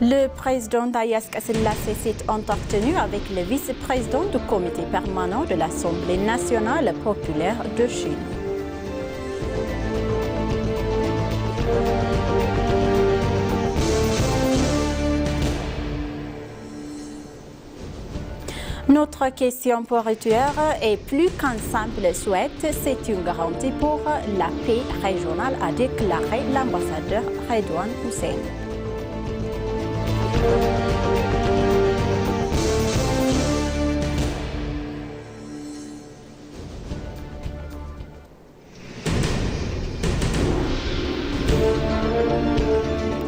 Le président Ayas Selassie s'est entretenu avec le vice-président du comité permanent de l'Assemblée nationale populaire de Chine. Notre question pour rituaire est plus qu'un simple souhait, c'est une garantie pour la paix régionale, a déclaré l'ambassadeur Redouane Hussein.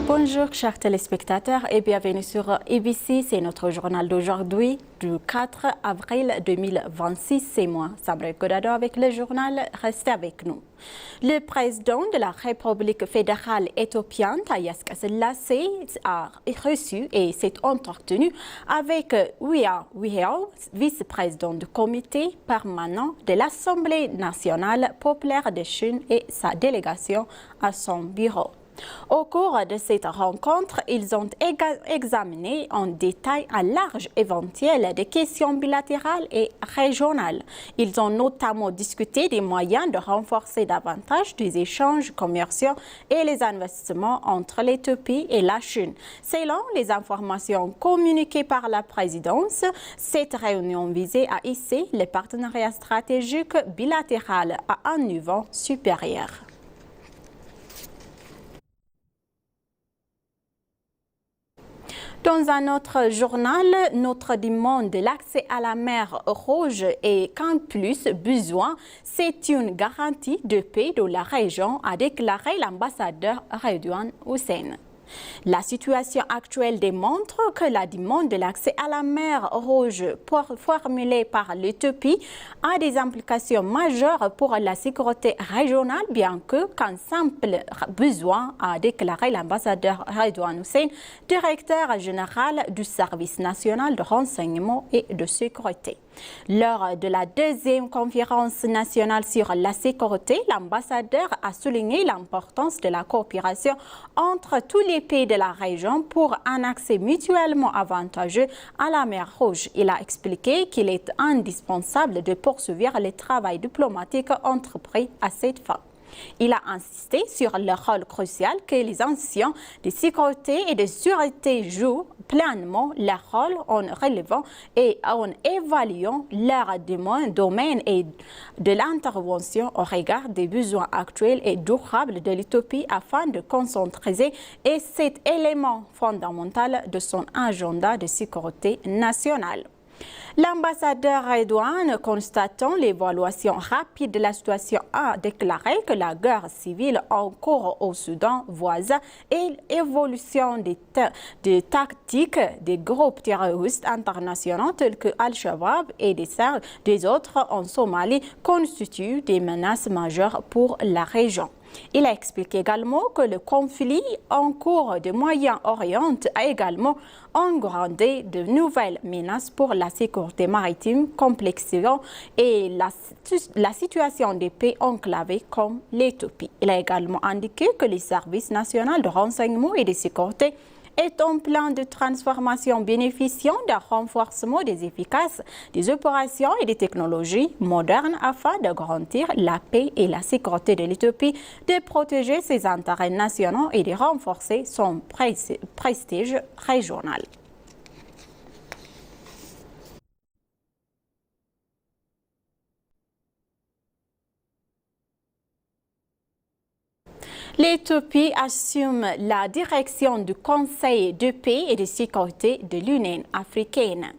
Bonjour chers téléspectateurs et bienvenue sur ABC, c'est notre journal d'aujourd'hui du 4 avril 2026, c'est moi, Samra Godado avec le journal, restez avec nous. Le président de la République fédérale éthiopienne, Ayas Selassie, a reçu et s'est entretenu avec Wia Wihao, vice-président du comité permanent de l'Assemblée nationale populaire de Chine et sa délégation à son bureau. Au cours de cette rencontre, ils ont examiné en détail un large éventail de questions bilatérales et régionales. Ils ont notamment discuté des moyens de renforcer davantage les échanges commerciaux et les investissements entre l'Éthiopie et la Chine. Selon les informations communiquées par la présidence, cette réunion visait à hisser les partenariats stratégiques bilatéraux à un niveau supérieur. Dans un autre journal, notre demande de l'accès à la mer Rouge est qu'en plus besoin, c'est une garantie de paix de la région, a déclaré l'ambassadeur Redouane Hussein. La situation actuelle démontre que la demande de l'accès à la mer Rouge formulée par l'Éthiopie a des implications majeures pour la sécurité régionale, bien qu'un simple besoin, a déclaré l'ambassadeur Redouane Hussein, directeur général du Service national de renseignement et de sécurité. Lors de la deuxième conférence nationale sur la sécurité, l'ambassadeur a souligné l'importance de la coopération entre tous les pays de la région pour un accès mutuellement avantageux à la mer Rouge. Il a expliqué qu'il est indispensable de poursuivre le travail diplomatique entrepris à cette fin. Il a insisté sur le rôle crucial que les anciens de sécurité et de sûreté jouent pleinement leur rôle en relevant et en évaluant leur domaine et de l'intervention au regard des besoins actuels et durables de l'Éthiopie afin de concentrer cet élément fondamental de son agenda de sécurité nationale. L'ambassadeur Redouane, constatant l'évaluation rapide de la situation, a déclaré que la guerre civile en cours au Soudan voisin et l'évolution des tactiques des groupes terroristes internationaux tels que Al-Shabaab et des autres en Somalie constituent des menaces majeures pour la région. Il a expliqué également que le conflit en cours de Moyen-Orient a également engrandé de nouvelles menaces pour la sécurité maritime, complexifiant et la situation des pays enclavés comme l'Éthiopie. Il a également indiqué que les services nationaux de renseignement et de sécurité est un plan de transformation bénéficiant d'un renforcement des efficaces des opérations et des technologies modernes afin de garantir la paix et la sécurité de l'Éthiopie, de protéger ses intérêts nationaux et de renforcer son prestige régional. L'Éthiopie assume la direction du Conseil de paix et de sécurité de l'Union africaine.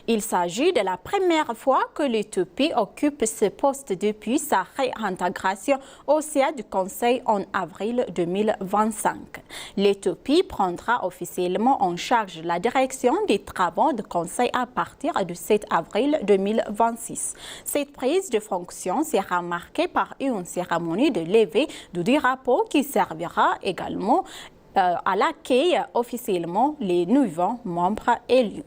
Il s'agit de la première fois que l'Éthiopie occupe ce poste depuis sa réintégration au sein du Conseil en avril 2025. L'Éthiopie prendra officiellement en charge la direction des travaux du Conseil à partir du 7 avril 2026. Cette prise de fonction sera marquée par une cérémonie de levée du drapeau qui servira également à l'accueil officiellement les nouveaux membres élus.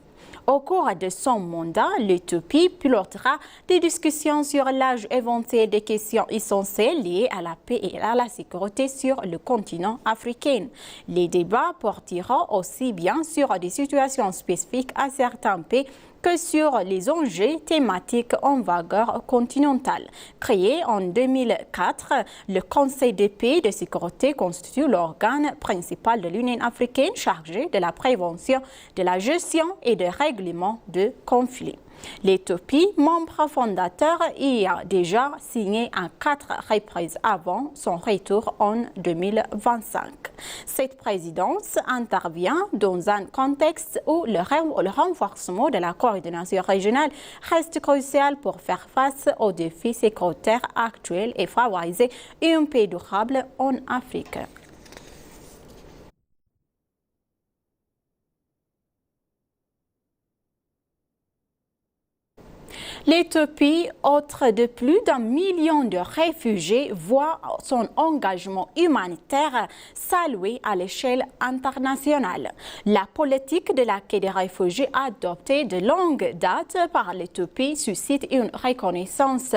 Au cours de son mandat, l'Éthiopie pilotera des discussions sur l'âge éventuel des questions essentielles liées à la paix et à la sécurité sur le continent africain. Les débats porteront aussi bien sur des situations spécifiques à certains pays que sur les enjeux thématiques en vigueur continentale. Créé en 2004, le Conseil de paix et de sécurité constitue l'organe principal de l'Union africaine chargé de la prévention, de la gestion et de règlement de conflits. L'Éthiopie, membre fondateur, y a déjà signé en 4 reprises avant son retour en 2025. Cette présidence intervient dans un contexte où le renforcement de la coordination régionale reste crucial pour faire face aux défis sécuritaires actuels et favoriser une paix durable en Afrique. L'Éthiopie, autre de plus d'1 million de réfugiés, voit son engagement humanitaire salué à l'échelle internationale. La politique de l'accueil des réfugiés adoptée de longue date par l'Éthiopie suscite une reconnaissance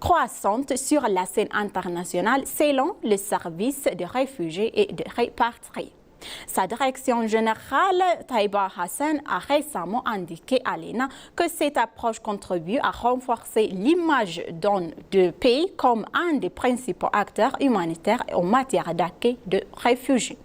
croissante sur la scène internationale selon le service des réfugiés et des répatriés. Sa direction générale, Taiba Hassan, a récemment indiqué à l'ENA que cette approche contribue à renforcer l'image d'un pays comme un des principaux acteurs humanitaires en matière d'accueil de réfugiés.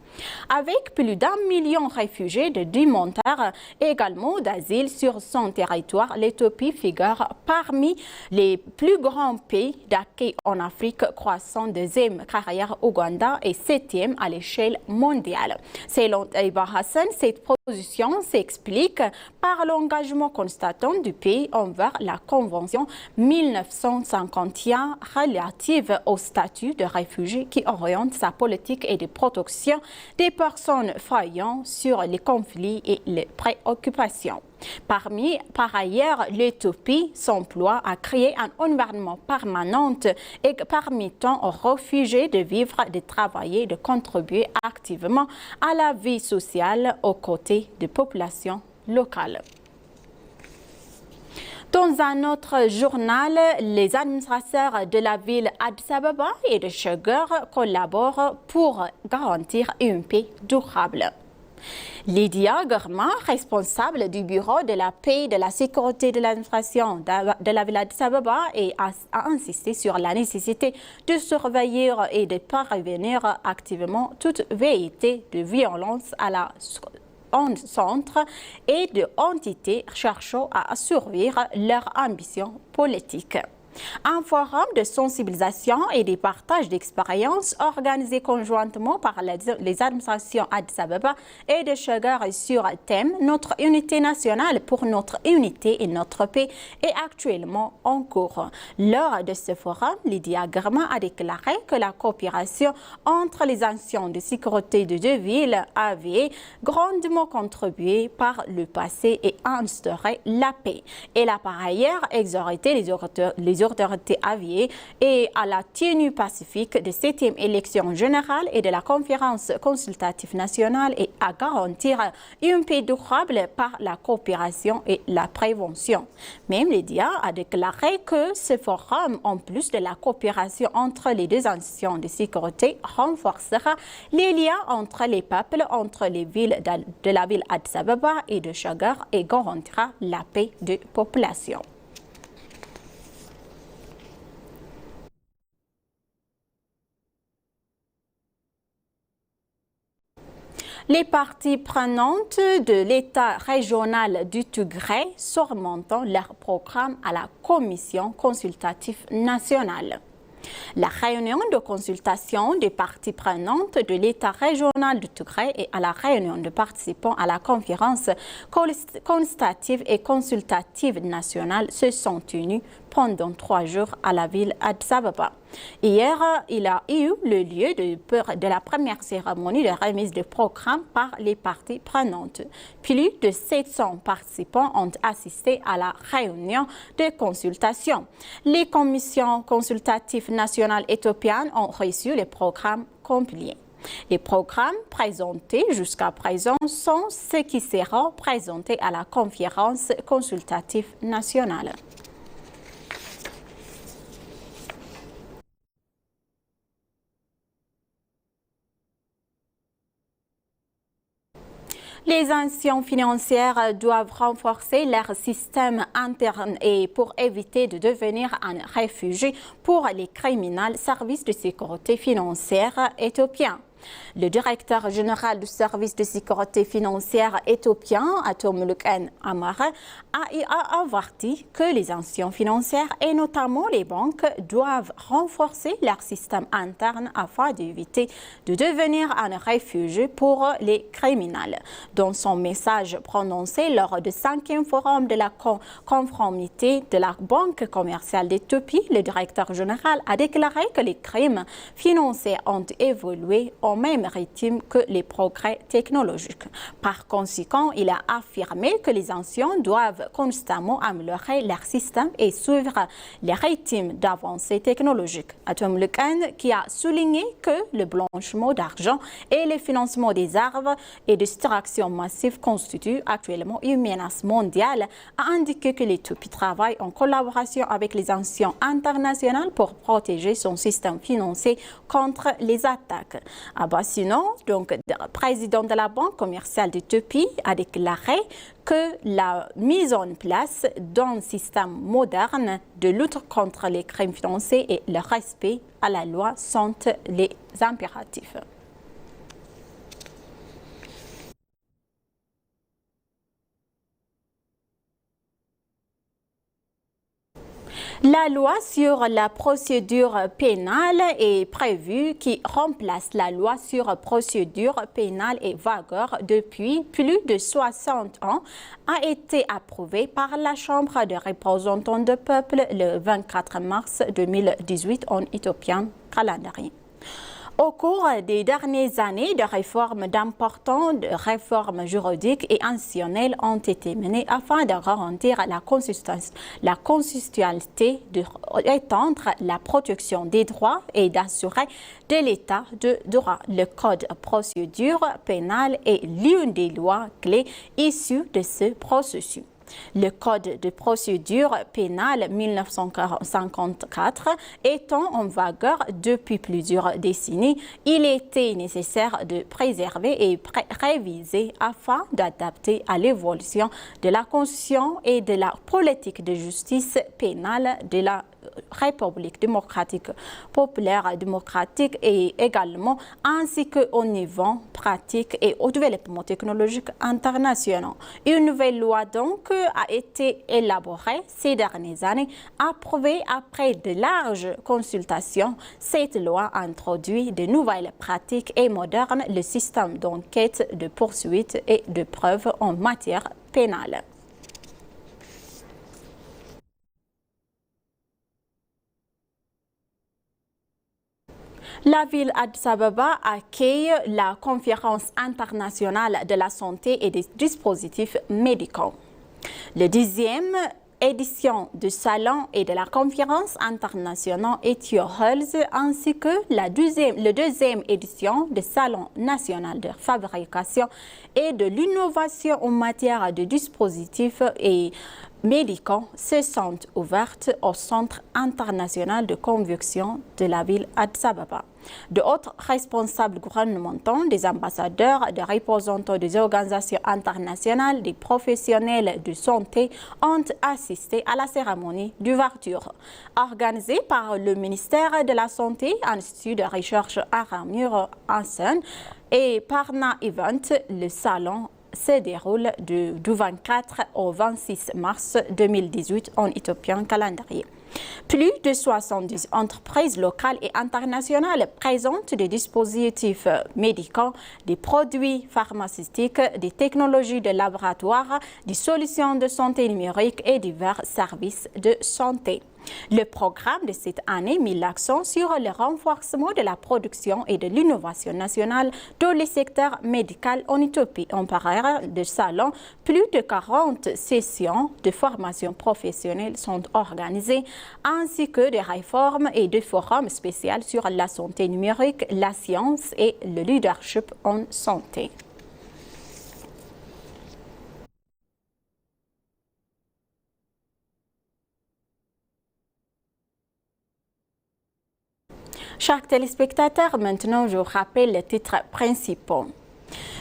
Avec plus d'1 million de réfugiés de demandeurs également d'asile sur son territoire, l'Éthiopie figure parmi les plus grands pays d'accueil en Afrique, croissant 2e carrière Ouganda et 7e à l'échelle mondiale. Selon Taiba Hassan, cette position s'explique par l'engagement constant du pays envers la Convention 1951 relative au statut de réfugié qui oriente sa politique et de protection des personnes faillant sur les conflits et les préoccupations. Par ailleurs, l'Éthiopie s'emploie à créer un environnement permanent et permettant aux réfugiés de vivre, de travailler, de contribuer activement à la vie sociale aux côtés des populations locales. Dans un autre journal, les administrateurs de la ville Addis Ababa et de Chaggar collaborent pour garantir une paix durable. Lydia Garma, responsable du bureau de la paix et de la sécurité de l'administration de la ville Addis Ababa, a insisté sur la nécessité de surveiller et de prévenir activement toute velléité de violence à la centre et de entités cherchant à assouvir leurs ambitions politiques. Un forum de sensibilisation et de partage d'expériences organisé conjointement par les administrations Addis Ababa et de Chaggar sur le thème « Notre unité nationale pour notre unité et notre paix » est actuellement en cours. Lors de ce forum, Lydia Garma a déclaré que la coopération entre les institutions de sécurité de deux villes avait grandement contribué par le passé et instauré la paix. Elle a par ailleurs exhorté les autorités aviées et à la tenue pacifique de 7e élection générale et de la conférence consultative nationale et à garantir une paix durable par la coopération et la prévention. Même Lydia a déclaré que ce forum, en plus de la coopération entre les deux institutions de sécurité, renforcera les liens entre les peuples, entre les villes de la ville Addis Ababa et de Chaggar et garantira la paix de population. Les parties prenantes de l'État régional du Tigré surmontant leur programme à la Commission consultative nationale. La réunion de consultation des parties prenantes de l'État régional du Tigré et à la réunion de participants à la conférence consultative et consultative nationale se sont tenues pendant 3 jours à la ville Addis Ababa. Hier, il a eu le lieu de la première cérémonie de remise de programme par les parties prenantes. Plus de 700 participants ont assisté à la réunion de consultation. Les commissions consultatives nationales éthiopiennes ont reçu le programme complet. Les programmes présentés jusqu'à présent sont ceux qui seront présentés à la conférence consultative nationale. Les institutions financières doivent renforcer leur système interne et pour éviter de devenir un réfugié pour les criminels services de sécurité financière éthiopiens. Le directeur général du service de sécurité financière éthiopien, Atomluken Amare, a averti que les institutions financières et notamment les banques doivent renforcer leur système interne afin d'éviter de devenir un réfugié pour les criminels. Dans son message prononcé lors du 5e forum de la conformité de la Banque commerciale d'Éthiopie, le directeur général a déclaré que les crimes financiers ont évolué au même rythme que les progrès technologiques. Par conséquent, il a affirmé que les anciens doivent constamment améliorer leur système et suivre les rythmes d'avancée technologique. Atomluken qui a souligné que le blanchiment d'argent et le financement des armes et des distractions massives constituent actuellement une menace mondiale, a indiqué que l'Éthiopie travaille en collaboration avec les institutions internationales pour protéger son système financier contre les attaques. Abassino, donc président de la Banque commerciale d'Éthiopie, a déclaré que la mise en place d'un système moderne de lutte contre les crimes financiers et le respect à la loi sont les impératifs. La loi sur la procédure pénale est prévue qui remplace la loi sur procédure pénale et vigueur depuis plus de 60 ans, a été approuvée par la Chambre des représentants du peuple le 24 mars 2018 en éthiopien calendrier. Au cours des dernières années, des réformes d'importantes réformes juridiques et institutionnelles ont été menées afin de garantir la constitutionnalité, d'étendre la protection des droits et d'assurer de l'état de droit. Le Code de procédure pénale est l'une des lois clés issues de ce processus. Le Code de procédure pénale 1954 étant en vigueur depuis plusieurs décennies, il était nécessaire de préserver et réviser afin d'adapter à l'évolution de la Constitution et de la politique de justice pénale de la République démocratique populaire démocratique et également ainsi qu'au niveau pratique et au développement technologique international. Une nouvelle loi donc a été élaborée ces dernières années, approuvée après de larges consultations. Cette loi introduit de nouvelles pratiques et moderne le système d'enquête, de poursuite et de preuve en matière pénale. La ville Addis Ababa accueille la conférence internationale de la santé et des dispositifs médicaux. Le 10e édition du Salon et de la conférence internationale EthioHealth ainsi que la deuxième édition du Salon national de fabrication et de l'innovation en matière de dispositifs et médicaux se sont ouvertes au Centre international de convention de la ville Addis Ababa. D'autres responsables gouvernementaux, des ambassadeurs, des représentants des organisations internationales, des professionnels de santé ont assisté à la cérémonie d'ouverture. Organisée par le ministère de la Santé, Institut de recherche Aramur Hansen et Parna Event, le salon se déroule du 24 au 26 mars 2018 en éthiopien calendrier. Plus de 70 entreprises locales et internationales présentent des dispositifs médicaux, des produits pharmaceutiques, des technologies de laboratoire, des solutions de santé numérique et divers services de santé. Le programme de cette année mit l'accent sur le renforcement de la production et de l'innovation nationale dans le secteur médical en Éthiopie. En parallèle de salon, plus de 40 sessions de formation professionnelle sont organisées, ainsi que des réformes et des forums spéciaux sur la santé numérique, la science et le leadership en santé. Chers téléspectateurs, maintenant je vous rappelle les titres principaux.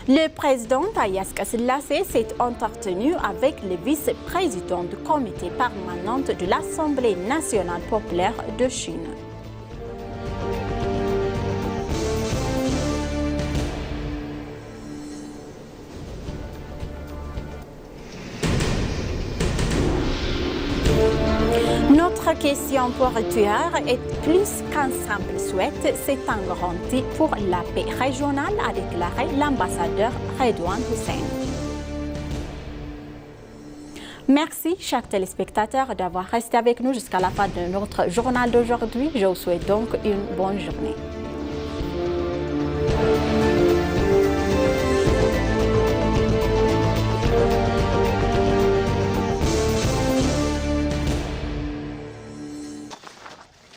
Le président Taye Asselassie s'est entretenu avec le vice-président du comité permanent de l'Assemblée nationale populaire de Chine. Notre question portuaire est plus qu'un simple souhait, c'est un garantie pour la paix régionale, a déclaré l'ambassadeur Redouane Hussein. Merci, chers téléspectateurs, d'avoir resté avec nous jusqu'à la fin de notre journal d'aujourd'hui. Je vous souhaite donc une bonne journée.